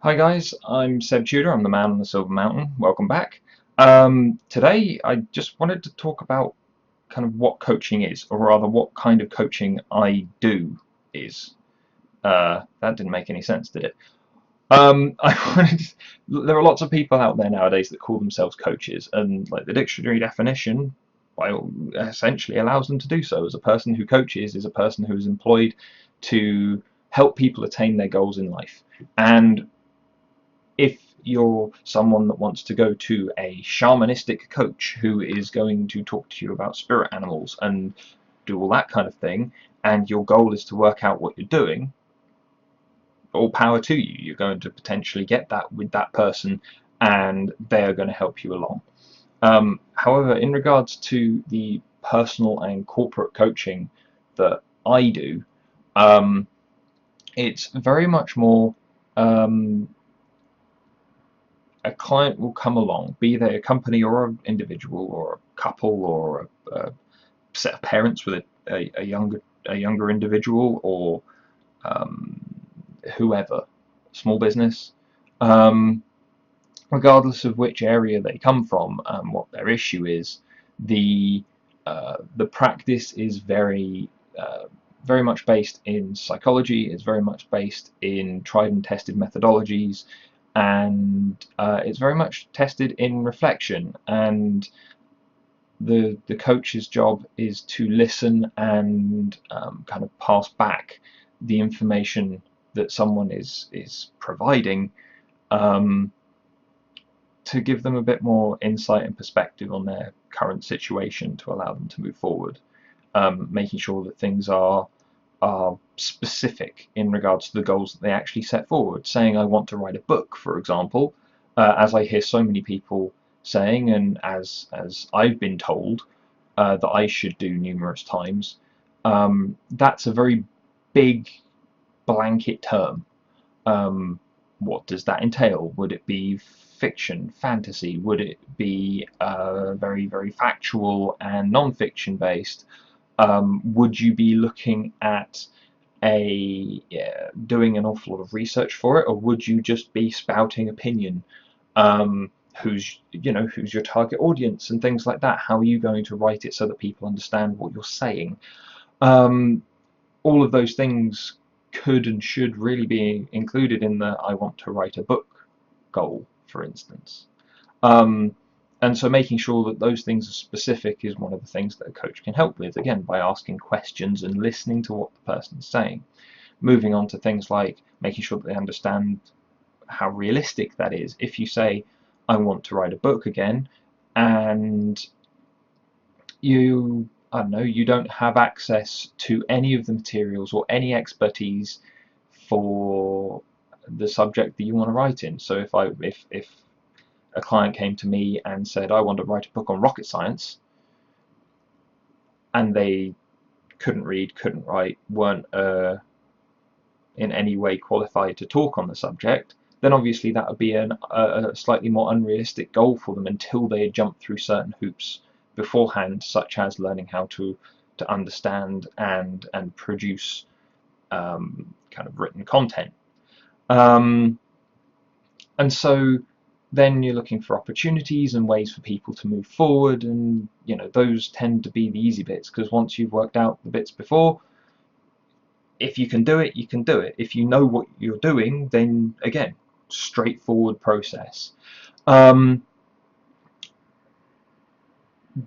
Hi guys, I'm Seb Tudor, I'm the man on the Silver Mountain. Welcome back. Today I just wanted to talk about kind of what coaching is, or rather what kind of coaching I do is. That didn't make any sense, did it? I wanted there are lots of people out there nowadays that call themselves coaches, and like the dictionary definition, essentially allows them to do so. As a person who coaches is a person who is employed to help people attain their goals in life. And if you're someone that wants to go to a shamanistic coach who is going to talk to you about spirit animals and do all that kind of thing, and your goal is to work out what you're doing, all power to you. You're going to potentially get that with that person, and they are going to help you along. However, in regards to the personal and corporate coaching that I do, um, it's very much more um, a client will come along, be they a company or an individual or a couple or a set of parents with a younger individual or um, whoever, small business, um, regardless of which area they come from, what their issue is, the practice is very much based in psychology. It's very much based in tried and tested methodologies, and it's very much tested in reflection. And the coach's job is to listen and kind of pass back the information that someone is providing, um, to give them a bit more insight and perspective on their current situation to allow them to move forward, making sure that things are specific in regards to the goals that they actually set forward. Saying I want to write a book, for example, as I hear so many people saying, and as I've been told that I should do numerous times, that's a very big blanket term. Um, what does that entail? Would it be fiction, fantasy? Would it be very, very factual and non-fiction based? Would you be looking at doing an awful lot of research for it, or would you just be spouting opinion? Who's your target audience and things like that? How are you going to write it so that people understand what you're saying? Um, all of those things could and should really be included in the I want to write a book goal, for instance. Um, and so making sure that those things are specific is one of the things that a coach can help with, again, by asking questions and listening to what the person's saying. Moving on to things like making sure that they understand how realistic that is. If you say, I want to write a book again, and I don't know, you don't have access to any of the materials or any expertise for the subject that you want to write in. So if a client came to me and said, I want to write a book on rocket science, and they couldn't read, couldn't write, weren't in any way qualified to talk on the subject, then obviously that would be a slightly more unrealistic goal for them until they had jumped through certain hoops beforehand, such as learning how to understand and produce kind of written content. Um, and so then you're looking for opportunities and ways for people to move forward, and those tend to be the easy bits, because once you've worked out the bits before, if you can do it, you can do it. If you know what you're doing, then again, straightforward process. Um,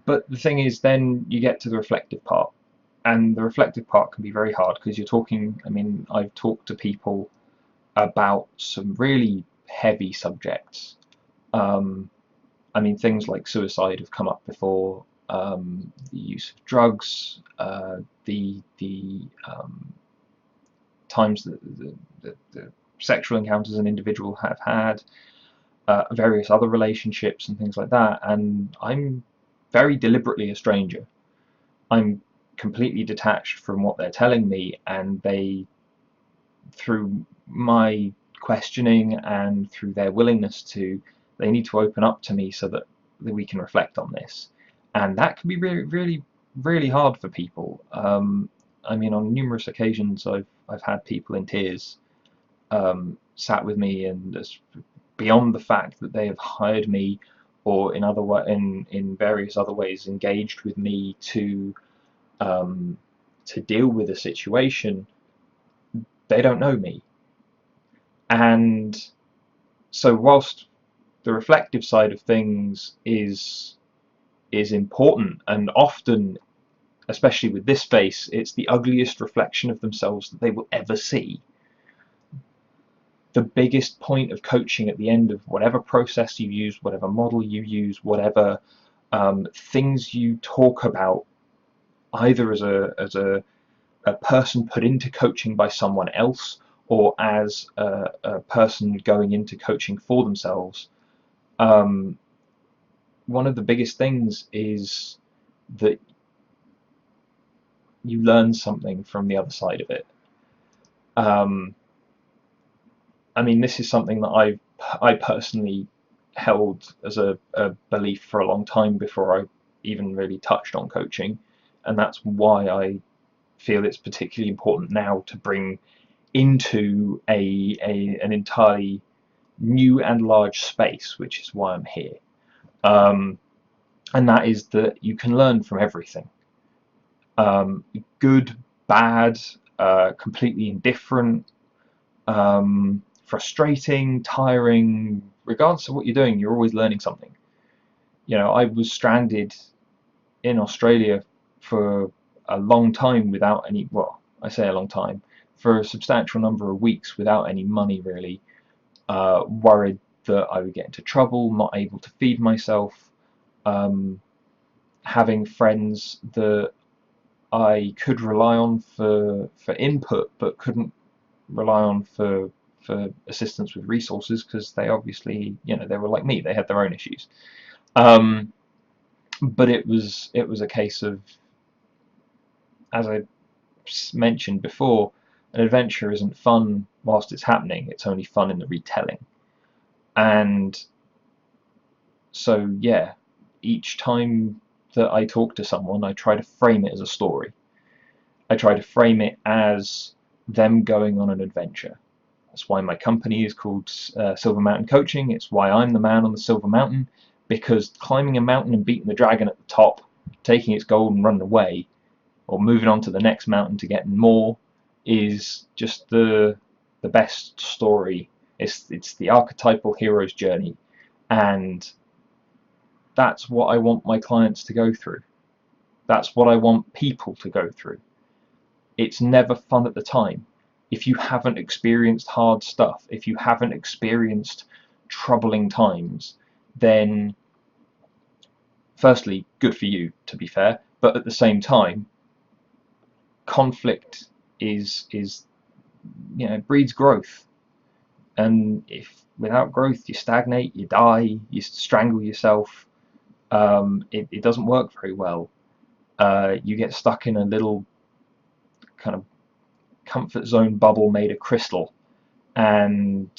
but the thing is, then you get to the reflective part, and the reflective part can be very hard because you're talking. I mean, I've talked to people about some really heavy subjects. Um, I mean, things like suicide have come up before. The use of drugs, the times that the sexual encounters an individual have had, various other relationships and things like that. And I'm very deliberately a stranger. I'm completely detached from what they're telling me, and through my questioning and through their willingness they need to open up to me so that we can reflect on this. And that can be really, really, really hard for people. I mean, on numerous occasions, I've had people in tears sat with me, and beyond the fact that they have hired me, or in various other ways engaged with me to deal with a situation, they don't know me. And so whilst the reflective side of things is important, and often, especially with this space, it's the ugliest reflection of themselves that they will ever see. The biggest point of coaching at the end of whatever process you use, whatever model you use, whatever things you talk about, either as a person put into coaching by someone else, or as a person going into coaching for themselves, one of the biggest things is that you learn something from the other side of it. I mean, this is something that I personally held as a belief for a long time before I even really touched on coaching, and that's why I feel it's particularly important now to bring into an entirely new and large space, which is why I'm here. And that is that you can learn from everything. Good, bad, completely indifferent, frustrating, tiring, regardless of what you're doing, you're always learning something. You know, I was stranded in Australia for a long time without any, well, I say a long time, for a substantial number of weeks without any money really, worried that I would get into trouble, not able to feed myself, having friends that I could rely on for input, but couldn't rely on for assistance with resources, because they obviously, you know, they were like me, they had their own issues. But it was a case of, as I mentioned before, an adventure isn't fun whilst it's happening, it's only fun in the retelling. And so yeah, each time that I talk to someone, I try to frame it as a story. I try to frame it as them going on an adventure. That's why my company is called Silver Mountain Coaching. It's why I'm the man on the Silver Mountain, because climbing a mountain and beating the dragon at the top, taking its gold and running away, or moving on to the next mountain to get more, is just the best story. It's the archetypal hero's journey, and that's what I want my clients to go through. That's what I want people to go through. It's never fun at the time. If you haven't experienced hard stuff, if you haven't experienced troubling times, then firstly, good for you, to be fair, but at the same time, conflict is you know, breeds growth. And if without growth you stagnate, you die, you strangle yourself, it doesn't work very well. You get stuck in a little kind of comfort zone bubble made of crystal, and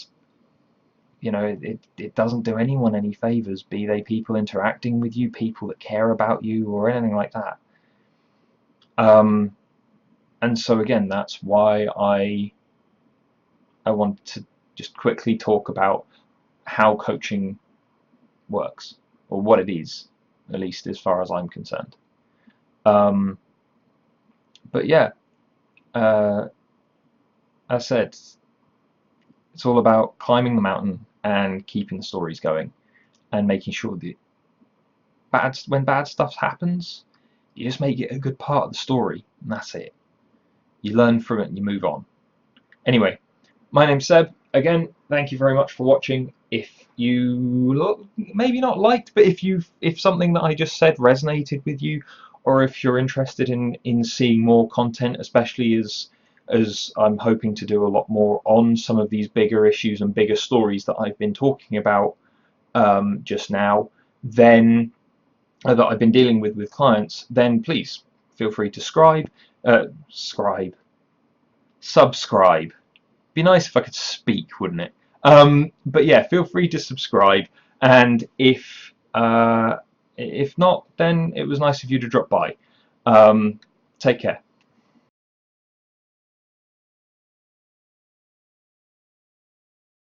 you know, it doesn't do anyone any favors, be they people interacting with you, people that care about you, or anything like that. And so again, that's why I want to just quickly talk about how coaching works, or what it is, at least as far as I'm concerned. But yeah, as I said, it's all about climbing the mountain and keeping the stories going, and making sure that when bad stuff happens, you just make it a good part of the story, and that's it. You learn from it and you move on. Anyway, my name's Seb. Again, thank you very much for watching. If you maybe not liked, but if something that I just said resonated with you, or if you're interested in seeing more content, especially as I'm hoping to do a lot more on some of these bigger issues and bigger stories that I've been talking about just now, then that I've been dealing with clients, then please feel free to subscribe. Be nice if I could speak, wouldn't it? But yeah, feel free to subscribe, and if not, then it was nice of you to drop by. Take care.